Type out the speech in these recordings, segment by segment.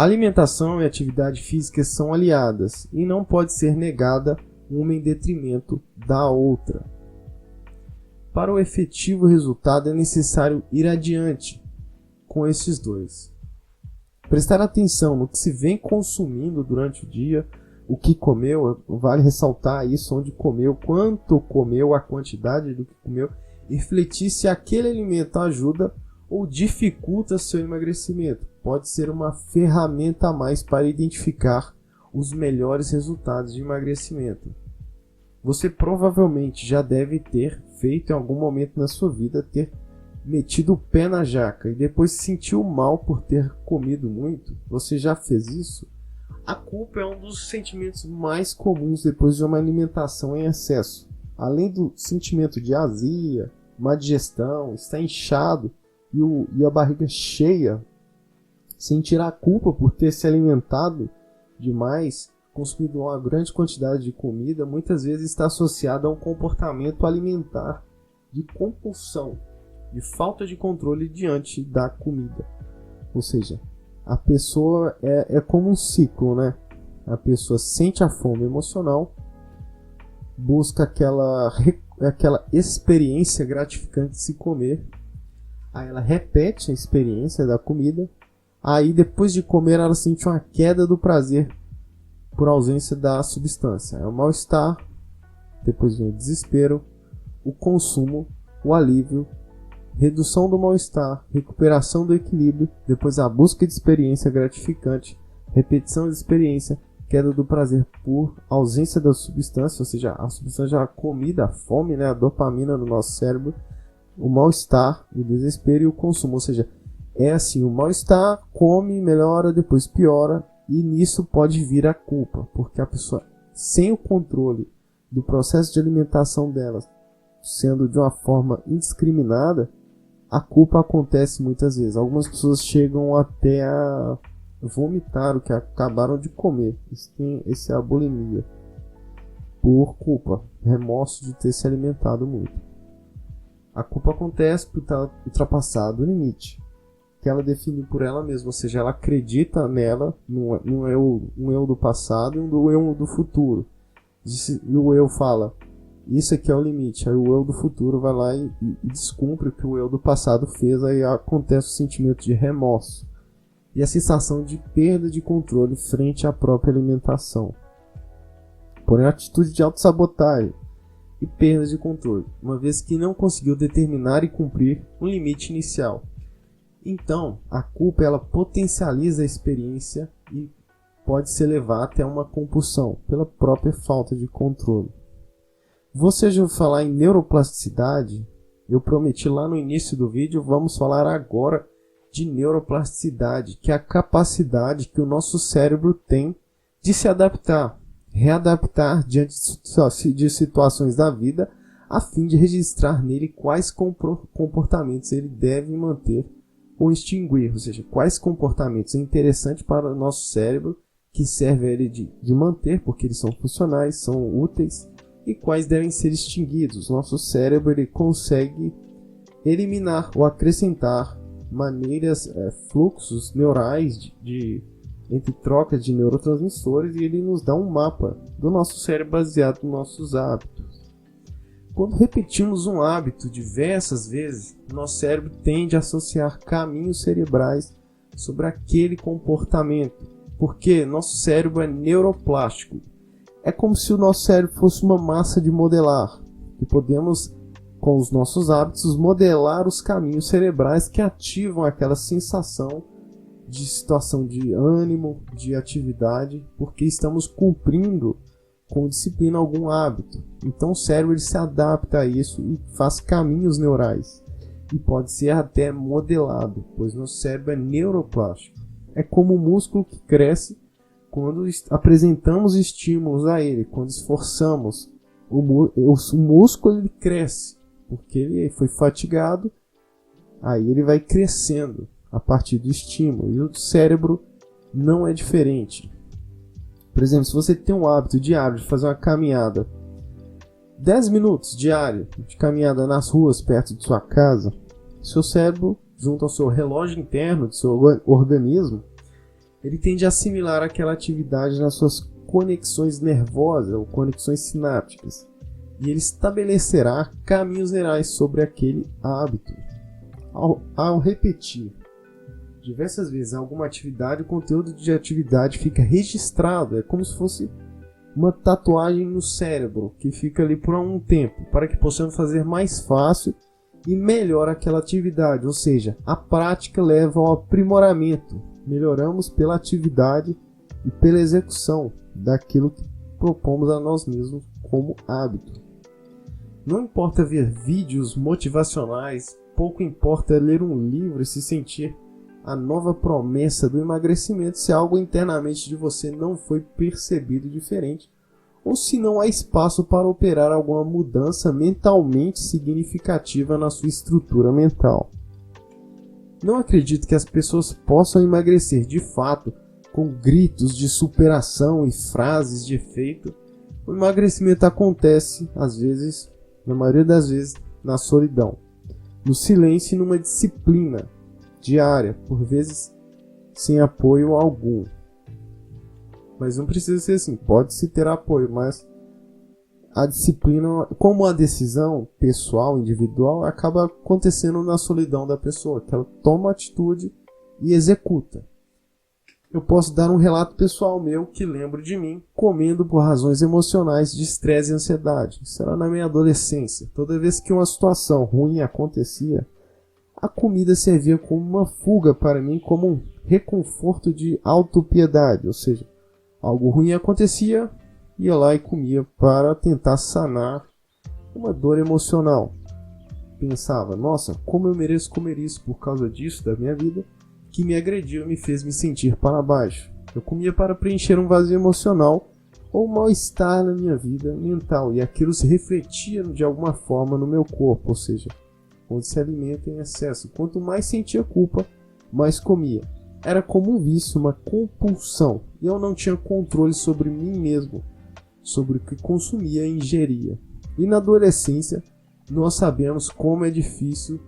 Alimentação e atividade física são aliadas e não pode ser negada uma em detrimento da outra. Para o efetivo resultado é necessário ir adiante com esses dois. Prestar atenção no que se vem consumindo durante o dia, o que comeu, vale ressaltar isso, onde comeu, quanto comeu, a quantidade do que comeu, e refletir se aquele alimento ajuda ou dificulta seu emagrecimento. Pode ser uma ferramenta a mais para identificar os melhores resultados de emagrecimento. Você provavelmente já deve ter feito em algum momento na sua vida, ter metido o pé na jaca e depois se sentiu mal por ter comido muito. Você já fez isso? A culpa é um dos sentimentos mais comuns depois de uma alimentação em excesso. Além do sentimento de azia, má digestão, estar inchado e a barriga cheia, sentir a culpa por ter se alimentado demais, consumido uma grande quantidade de comida, muitas vezes está associado a um comportamento alimentar de compulsão, de falta de controle diante da comida. Ou seja, a pessoa é como um ciclo, né? A pessoa sente a fome emocional, busca aquela experiência gratificante de se comer, aí ela repete a experiência da comida, aí depois de comer ela sente uma queda do prazer por ausência da substância. É o mal-estar, depois vem o desespero, o consumo, o alívio, redução do mal-estar, recuperação do equilíbrio, depois a busca de experiência gratificante, repetição de experiência, queda do prazer por ausência da substância, ou seja, a substância já comida, a fome, né, a dopamina no nosso cérebro, o mal-estar, o desespero e o consumo. Ou seja, é assim, o mal-estar come, melhora, depois piora, e nisso pode vir a culpa, porque a pessoa, sem o controle do processo de alimentação dela, sendo de uma forma indiscriminada, a culpa acontece muitas vezes. Algumas pessoas chegam até a vomitar o que acabaram de comer. Essa é a bulimia. Por culpa, remorso de ter se alimentado muito. A culpa acontece por estar ultrapassado o limite que ela definiu por ela mesma, ou seja, ela acredita nela, um eu do passado e um eu do futuro. E o eu fala, isso aqui é o limite, aí o eu do futuro vai lá e descumpre o que o eu do passado fez, aí acontece o sentimento de remorso e a sensação de perda de controle frente à própria alimentação. Porém, a atitude de autossabotagem e perda de controle, uma vez que não conseguiu determinar e cumprir um limite inicial. Então, a culpa ela potencializa a experiência e pode se levar até uma compulsão pela própria falta de controle. Você já ouviu falar em neuroplasticidade? Eu prometi lá no início do vídeo, vamos falar agora de neuroplasticidade, que é a capacidade que o nosso cérebro tem de se adaptar, readaptar diante de situações da vida, a fim de registrar nele quais comportamentos ele deve manter ou extinguir, ou seja, quais comportamentos é interessante para o nosso cérebro, que serve a ele de manter, porque eles são funcionais, são úteis, e quais devem ser extinguidos. Nosso cérebro ele consegue eliminar ou acrescentar maneiras, fluxos neurais entre trocas de neurotransmissores, e ele nos dá um mapa do nosso cérebro baseado nos nossos hábitos. Quando repetimos um hábito diversas vezes, nosso cérebro tende a associar caminhos cerebrais sobre aquele comportamento, porque nosso cérebro é neuroplástico. É como se o nosso cérebro fosse uma massa de modelar, e podemos, com os nossos hábitos, modelar os caminhos cerebrais que ativam aquela sensação de situação de ânimo, de atividade, porque estamos cumprindo com disciplina algum hábito. Então o cérebro ele se adapta a isso e faz caminhos neurais. E pode ser até modelado, pois nosso cérebro é neuroplástico. É como um músculo que cresce quando apresentamos estímulos a ele, quando esforçamos. O músculo ele cresce, porque ele foi fatigado, aí ele vai crescendo a partir do estímulo. E o cérebro não é diferente. Por exemplo, se você tem um hábito diário de fazer uma caminhada, 10 minutos diário de caminhada nas ruas perto de sua casa, seu cérebro, junto ao seu relógio interno, do seu organismo, ele tende a assimilar aquela atividade nas suas conexões nervosas ou conexões sinápticas, e ele estabelecerá caminhos neurais sobre aquele hábito. Ao repetir diversas vezes alguma atividade, o conteúdo de atividade fica registrado, é como se fosse uma tatuagem no cérebro que fica ali por um tempo, para que possamos fazer mais fácil e melhor aquela atividade, ou seja, a prática leva ao aprimoramento, melhoramos pela atividade e pela execução daquilo que propomos a nós mesmos como hábito. Não importa ver vídeos motivacionais, pouco importa ler um livro e se sentir a nova promessa do emagrecimento se algo internamente de você não foi percebido diferente, ou se não há espaço para operar alguma mudança mentalmente significativa na sua estrutura mental. Não acredito que as pessoas possam emagrecer de fato com gritos de superação e frases de efeito. O emagrecimento acontece, às vezes, na maioria das vezes, na solidão, no silêncio e numa disciplina diária, por vezes sem apoio algum. Mas não precisa ser assim, pode-se ter apoio, mas a disciplina, como a decisão pessoal, individual, acaba acontecendo na solidão da pessoa, que ela toma atitude e executa. Eu posso dar um relato pessoal meu que lembro de mim comendo por razões emocionais de estresse e ansiedade. Isso era na minha adolescência. Toda vez que uma situação ruim acontecia, a comida servia como uma fuga para mim, como um reconforto de autopiedade, ou seja, algo ruim acontecia, ia lá e comia para tentar sanar uma dor emocional. Pensava, nossa, como eu mereço comer isso por causa disso da minha vida, que me agrediu e me fez me sentir para baixo. Eu comia para preencher um vazio emocional ou mal-estar na minha vida mental, e aquilo se refletia de alguma forma no meu corpo, ou seja, onde se alimenta em excesso. Quanto mais sentia culpa, mais comia. Era como um vício, uma compulsão, e eu não tinha controle sobre mim mesmo, sobre o que consumia e ingeria. E na adolescência, nós sabemos como é difícil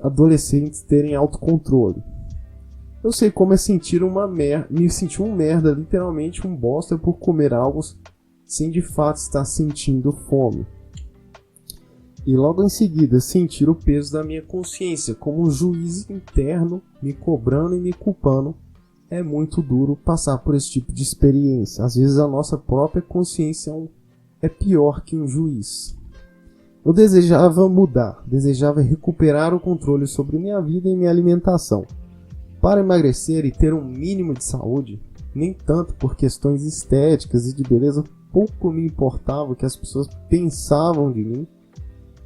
adolescentes terem autocontrole. Eu sei como é sentir me sentir um merda, literalmente um bosta, por comer algo sem de fato estar sentindo fome. E logo em seguida sentir o peso da minha consciência como um juiz interno me cobrando e me culpando. É muito duro passar por esse tipo de experiência. Às vezes a nossa própria consciência é pior que um juiz. Eu desejava mudar, desejava recuperar o controle sobre minha vida e minha alimentação. Para emagrecer e ter um mínimo de saúde, nem tanto por questões estéticas e de beleza, pouco me importava o que as pessoas pensavam de mim.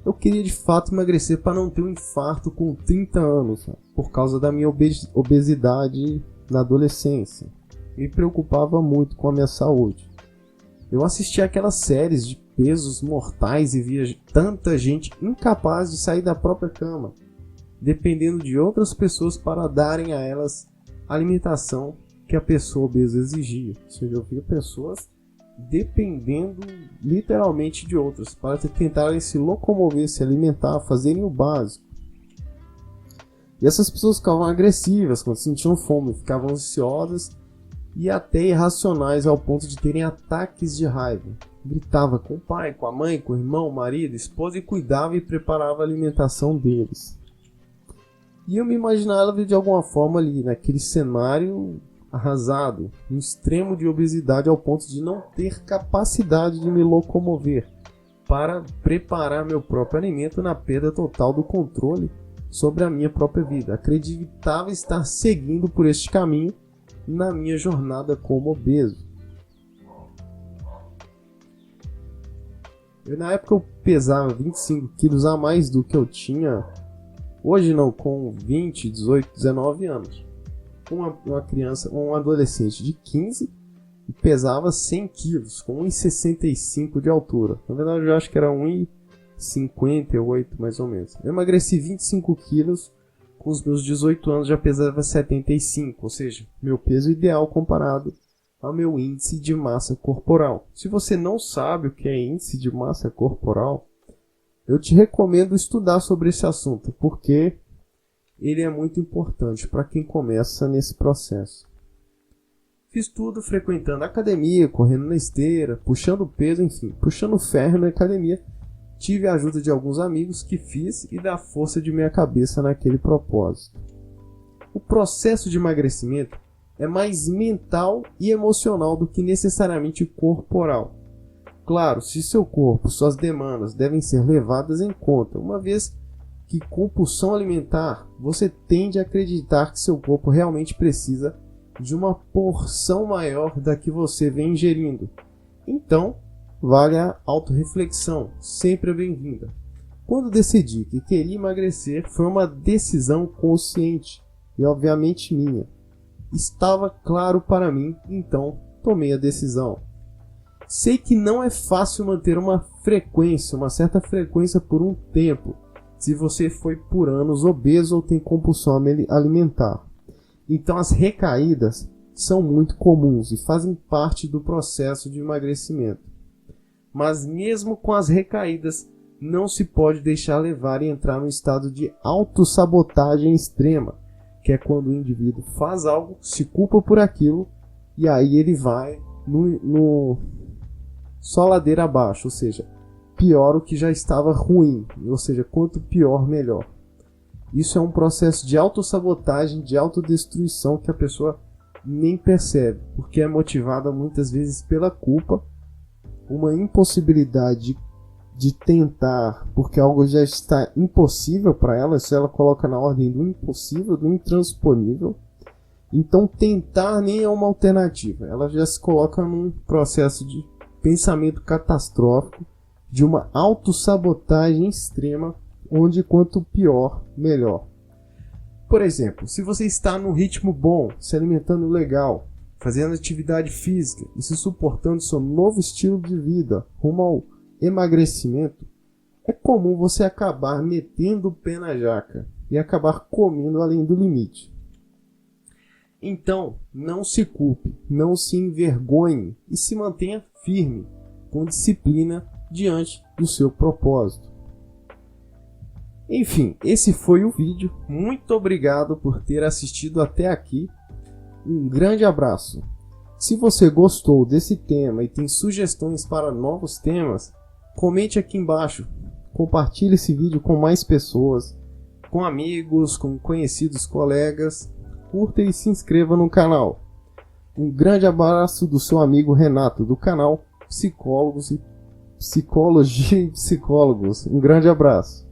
Eu queria de fato emagrecer para não ter um infarto com 30 anos, por causa da minha obesidade na adolescência. Me preocupava muito com a minha saúde. Eu assistia aquelas séries de pesos mortais e via tanta gente incapaz de sair da própria cama, dependendo de outras pessoas para darem a elas a alimentação que a pessoa obesa exigia. Ou seja, eu via pessoas dependendo literalmente de outras para tentarem se locomover, se alimentar, fazerem o básico. E essas pessoas ficavam agressivas quando sentiam fome, ficavam ansiosas e até irracionais ao ponto de terem ataques de raiva. Gritava com o pai, com a mãe, com o irmão, o marido, a esposa e cuidava e preparava a alimentação deles. E eu me imaginava de alguma forma ali, naquele cenário arrasado, um extremo de obesidade ao ponto de não ter capacidade de me locomover para preparar meu próprio alimento, na perda total do controle sobre a minha própria vida. Acreditava estar seguindo por este caminho na minha jornada como obeso. Na época eu pesava 25 quilos a mais do que eu tinha hoje, não, com 20, 18, 19 anos. Uma criança, um adolescente de 15 e pesava 100 quilos, com 1,65 de altura. Na verdade eu acho que era 1,58 mais ou menos. Eu emagreci 25 quilos, com os meus 18 anos já pesava 75, ou seja, meu peso ideal comparado ao meu índice de massa corporal. Se você não sabe o que é índice de massa corporal, eu te recomendo estudar sobre esse assunto, porque ele é muito importante para quem começa nesse processo. Fiz tudo frequentando a academia, correndo na esteira, puxando peso, enfim, puxando ferro na academia. Tive a ajuda de alguns amigos que fiz e da força de minha cabeça naquele propósito. O processo de emagrecimento é mais mental e emocional do que necessariamente corporal. Claro, se seu corpo, suas demandas devem ser levadas em conta, uma vez que compulsão alimentar, você tende a acreditar que seu corpo realmente precisa de uma porção maior da que você vem ingerindo. Então, vale a autorreflexão, sempre é bem-vinda. Quando decidi que queria emagrecer, foi uma decisão consciente e obviamente minha. Estava claro para mim, então tomei a decisão. Sei que não é fácil manter uma certa frequência por um tempo, se você foi por anos obeso ou tem compulsão alimentar. Então as recaídas são muito comuns e fazem parte do processo de emagrecimento. Mas mesmo com as recaídas, não se pode deixar levar e entrar no estado de autossabotagem extrema, que é quando o indivíduo faz algo, se culpa por aquilo e aí ele vai só ladeira abaixo, ou seja, pior o que já estava ruim, ou seja, quanto pior, melhor. Isso é um processo de autossabotagem, de autodestruição que a pessoa nem percebe, porque é motivada muitas vezes pela culpa, uma impossibilidade de tentar, porque algo já está impossível para ela, isso ela coloca na ordem do impossível, do intransponível. Então tentar nem é uma alternativa, ela já se coloca num processo de pensamento catastrófico, de uma autossabotagem extrema, onde quanto pior, melhor. Por exemplo, se você está num ritmo bom, se alimentando legal, fazendo atividade física e se suportando seu novo estilo de vida rumo ao emagrecimento, é comum você acabar metendo o pé na jaca e acabar comendo além do limite. Então, não se culpe, não se envergonhe e se mantenha firme, com disciplina diante do seu propósito. Enfim, esse foi o vídeo. Muito obrigado por ter assistido até aqui. Um grande abraço. Se você gostou desse tema e tem sugestões para novos temas, comente aqui embaixo. Compartilhe esse vídeo com mais pessoas, com amigos, com conhecidos colegas. Curta e se inscreva no canal. Um grande abraço do seu amigo Renato, do canal Psicologia e Psicólogos. Um grande abraço.